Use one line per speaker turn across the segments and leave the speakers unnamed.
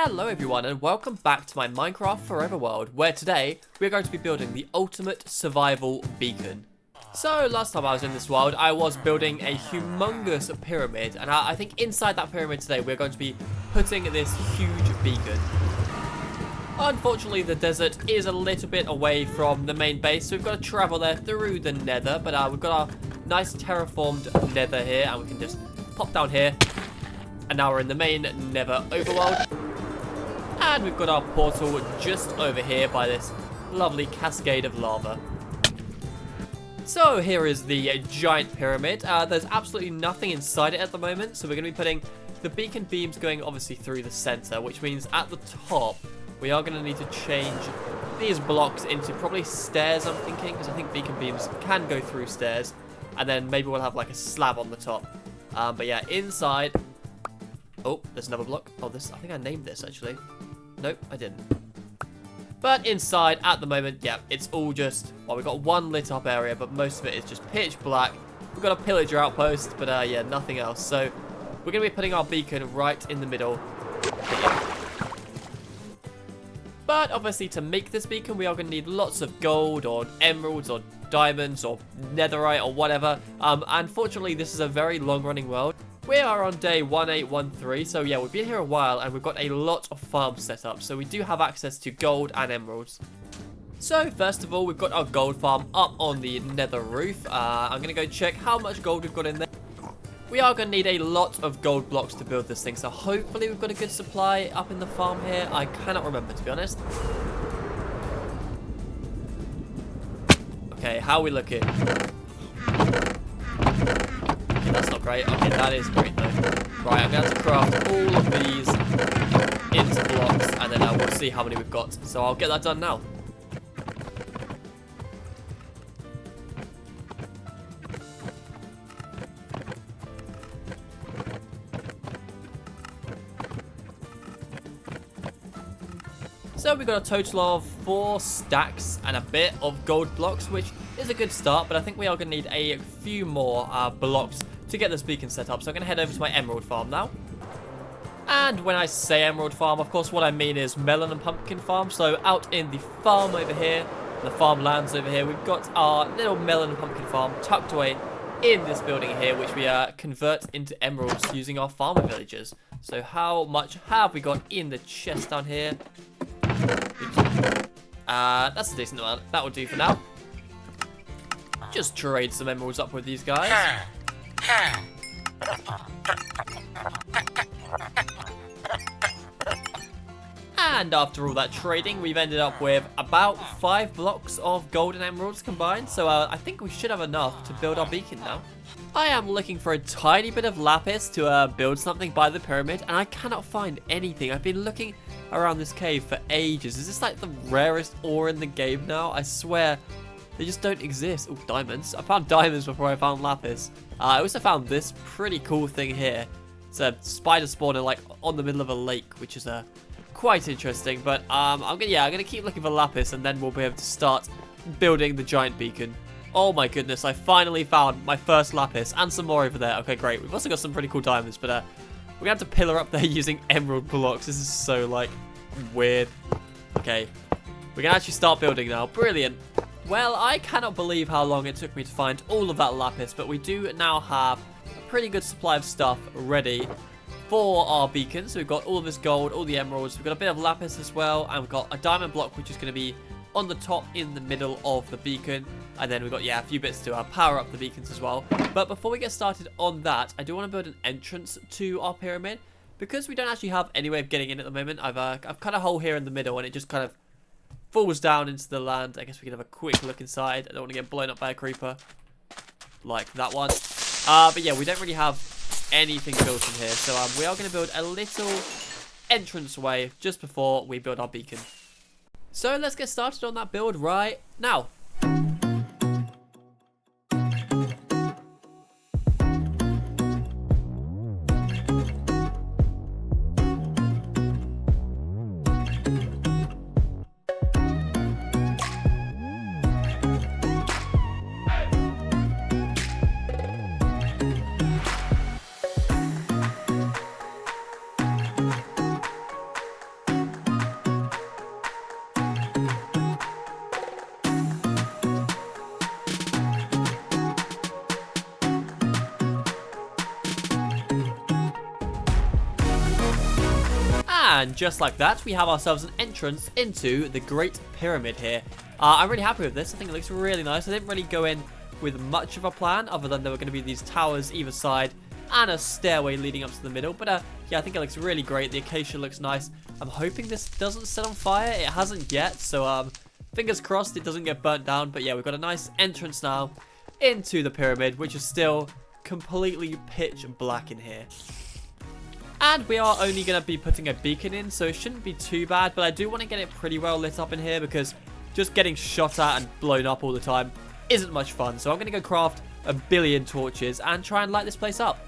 Hello everyone and welcome back to my Minecraft Forever world, where today we're going to be building the ultimate survival beacon. So last time I was in this world, I was building a humongous pyramid, and I think inside that pyramid today we're going to be putting this huge beacon. Unfortunately, the desert is a little bit away from the main base, so we've got to travel there through the nether, but we've got our nice terraformed nether here, and we can just pop down here. And now we're in the main nether overworld. And we've got our portal just over here by this lovely cascade of lava. So here is the giant pyramid. There's absolutely nothing inside it at the moment. So we're going to be putting the beacon beams going obviously through the center, which means at the top we are going to need to change these blocks into probably stairs, I'm thinking, because I think beacon beams can go through stairs. And then maybe we'll have like a slab on the top. But yeah, inside... Oh, there's another block. Oh, this, I think I named this actually. Nope, I didn't. But inside, at the moment, yeah, it's all just, well, we've got one lit up area, but most of it is just pitch black. We've got a pillager outpost, but yeah, nothing else. So we're going to be putting our beacon right in the middle here. But obviously, to make this beacon, we are going to need lots of gold or emeralds or diamonds or netherite or whatever. Unfortunately, this is a very long-running world. We are on day 1813, so yeah, we've been here a while and we've got a lot of farms set up, so we do have access to gold and emeralds. So first of all, we've got our gold farm up on the nether roof. I'm going to go check how much gold we've got in there. We are going to need a lot of gold blocks to build this thing, so hopefully we've got a good supply up in the farm here. I cannot remember, to be honest. Okay, how are we looking? That's not great. Okay, that is great though. Right, I'm going to have to craft all of these into blocks, and then we'll see how many we've got. So I'll get that done now. So we've got a total of 4 stacks and a bit of gold blocks, which is a good start, but I think we are going to need a few more blocks to get this beacon set up. So I'm going to head over to my emerald farm now. And when I say emerald farm, of course what I mean is melon and pumpkin farm. So out in the farm over here, the farmlands over here, we've got our little melon and pumpkin farm tucked away in this building here, which we convert into emeralds using our farmer villagers. So how much have we got in the chest down here? That's a decent amount. That will do for now. Just trade some emeralds up with these guys. And after all that trading, we've ended up with about 5 blocks of gold and emeralds combined. So I think we should have enough to build our beacon now. I am looking for a tiny bit of lapis to build something by the pyramid, and I cannot find anything. I've been looking around this cave for ages. Is this like the rarest ore in the game now? I swear they just don't exist. Oh, diamonds. I found diamonds before I found lapis. I also found this pretty cool thing here. It's a spider spawner like on the middle of a lake, which is quite interesting. But I'm gonna keep looking for lapis, and then we'll be able to start building the giant beacon. Oh my goodness, I finally found my first lapis and some more over there. Okay, great. We've also got some pretty cool diamonds, but we're gonna have to pillar up there using emerald blocks. This is so like weird. Okay, we can actually start building now. Brilliant. Well, I cannot believe how long it took me to find all of that lapis, but we do now have a pretty good supply of stuff ready for our beacon. So we've got all of this gold, all the emeralds, we've got a bit of lapis as well, and we've got a diamond block, which is going to be on the top in the middle of the beacon. And then we've got, yeah, a few bits to power up the beacons as well. But before we get started on that, I do want to build an entrance to our pyramid. Because we don't actually have any way of getting in at the moment, I've cut a hole here in the middle, and it just kind of falls down into the land. I guess we can have a quick look inside. I don't want to get blown up by a creeper like that one. But yeah, we don't really have anything built in here. So we are going to build a little entranceway just before we build our beacon. So let's get started on that build right now. And just like that, we have ourselves an entrance into the Great Pyramid here. I'm really happy with this. I think it looks really nice. I didn't really go in with much of a plan, other than there were going to be these towers either side and a stairway leading up to the middle. But yeah, I think it looks really great. The acacia looks nice. I'm hoping this doesn't set on fire. It hasn't yet, so fingers crossed it doesn't get burnt down. But yeah, we've got a nice entrance now into the pyramid, which is still completely pitch black in here. And we are only going to be putting a beacon in, so it shouldn't be too bad. But I do want to get it pretty well lit up in here, because just getting shot at and blown up all the time isn't much fun. So I'm going to go craft a billion torches and try and light this place up.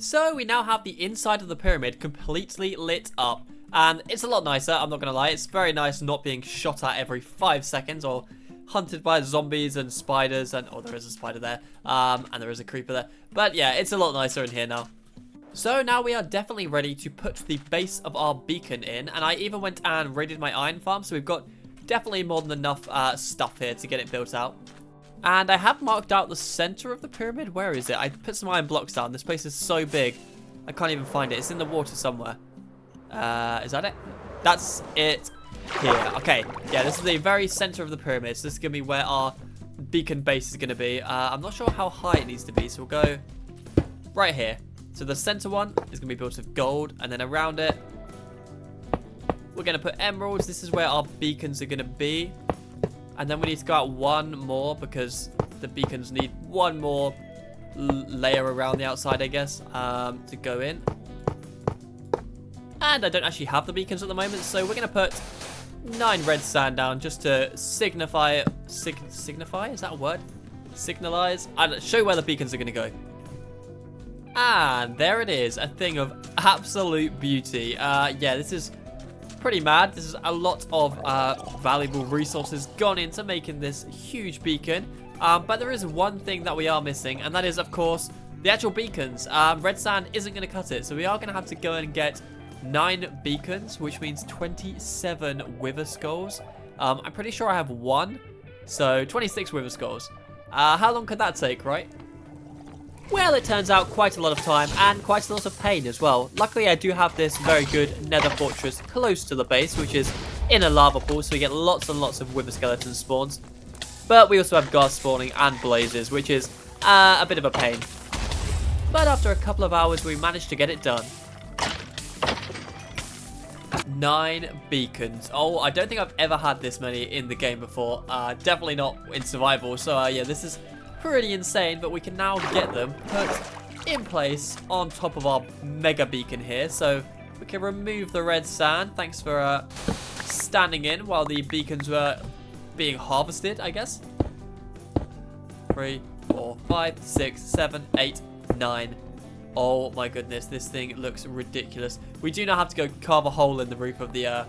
So we now have the inside of the pyramid completely lit up, and it's a lot nicer, I'm not gonna lie. It's very nice not being shot at every 5 seconds or hunted by zombies and spiders, and oh, there is a spider there, and there is a creeper there. But yeah, it's a lot nicer in here now. So now we are definitely ready to put the base of our beacon in, and I even went and raided my iron farm, so we've got definitely more than enough stuff here to get it built out. And I have marked out the center of the pyramid. Where is it? I put some iron blocks down. This place is so big, I can't even find it. It's in the water somewhere. Is that it? That's it here. Okay, yeah, this is the very center of the pyramid. So this is going to be where our beacon base is going to be. I'm not sure how high it needs to be, so we'll go right here. So the center one is going to be built of gold, and then around it, we're going to put emeralds. This is where our beacons are going to be. And then we need to go out one more, because the beacons need one more layer around the outside, I guess, to go in. And I don't actually have the beacons at the moment, so we're going to put 9 red sand down just to signify, signify? Is that a word? Signalize? Show where the beacons are going to go. And there it is, a thing of absolute beauty. Yeah, this is pretty mad. This is a lot of valuable resources gone into making this huge beacon. But there is one thing that we are missing, and that is, of course, the actual beacons. Red sand isn't going to cut it, so we are going to have to go and get 9 beacons, which means 27 wither skulls. I'm pretty sure I have 1, so 26 wither skulls. How long could that take, right? Well, it turns out quite a lot of time and quite a lot of pain as well. Luckily, I do have this very good nether fortress close to the base, which is in a lava pool, so we get lots and lots of wither skeleton spawns. But we also have guards spawning and blazes, which is a bit of a pain. But after a couple of hours, we managed to get it done. 9 beacons. Oh, I don't think I've ever had this many in the game before. Definitely not in survival. So yeah, this is pretty insane, but we can now get them put in place on top of our mega beacon here. So we can remove the red sand. Thanks for standing in while the beacons were being harvested, I guess. 3, 4, 5, 6, 7, 8, 9. Oh my goodness, this thing looks ridiculous. We do now have to go carve a hole in the roof of the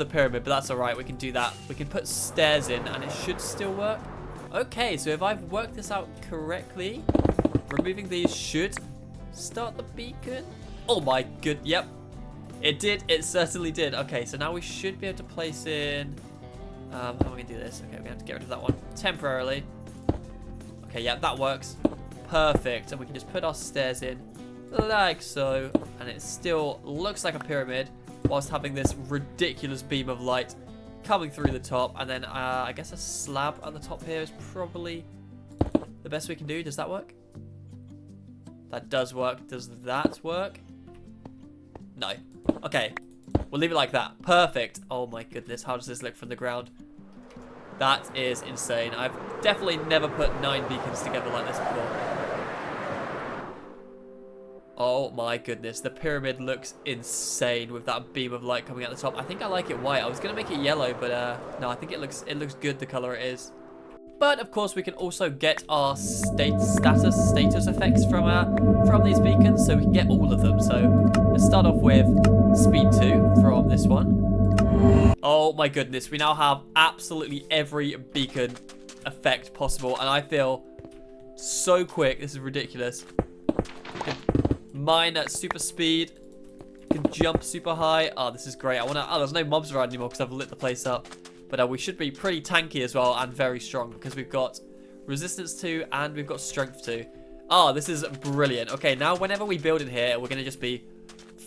pyramid, but that's all right. We can do that. We can put stairs in, and it should still work. Okay, so if I've worked this out correctly, removing these should start the beacon. Oh my good, yep. It did, it certainly did. Okay, so now we should be able to place in... how am I going to do this? Okay, we have to get rid of that one temporarily. Okay, yeah, that works. Perfect. And we can just put our stairs in like so. And it still looks like a pyramid whilst having this ridiculous beam of light coming through the top. And then I guess a slab at the top here is probably the best we can do. Does that work? That does work. Does that work? No. Okay. We'll leave it like that. Perfect. Oh my goodness. How does this look from the ground? That is insane. I've definitely never put 9 beacons together like this before. Oh my goodness. The pyramid looks insane with that beam of light coming out the top. I think I like it white. I was going to make it yellow, but no, I think it looks good the color it is. But of course, we can also get our status effects from these beacons, so we can get all of them. So let's start off with speed 2 from this one. Oh my goodness, we now have absolutely every beacon effect possible, and I feel so quick. This is ridiculous. We can mine at super speed. We can jump super high. Oh, this is great. Oh, there's no mobs around anymore because I've lit the place up. But we should be pretty tanky as well and very strong because we've got resistance 2 and we've got strength 2. Oh, this is brilliant. Okay, now whenever we build in here, we're going to just be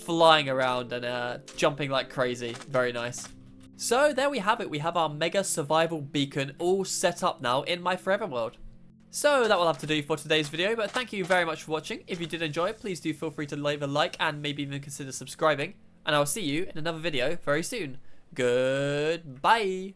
flying around and jumping like crazy. Very nice. So there we have it. We have our mega survival beacon all set up now in my Forever world. So that will have to do for today's video, but thank you very much for watching. If you did enjoy it, please do feel free to leave a like and maybe even consider subscribing. And I will see you in another video very soon. Goodbye.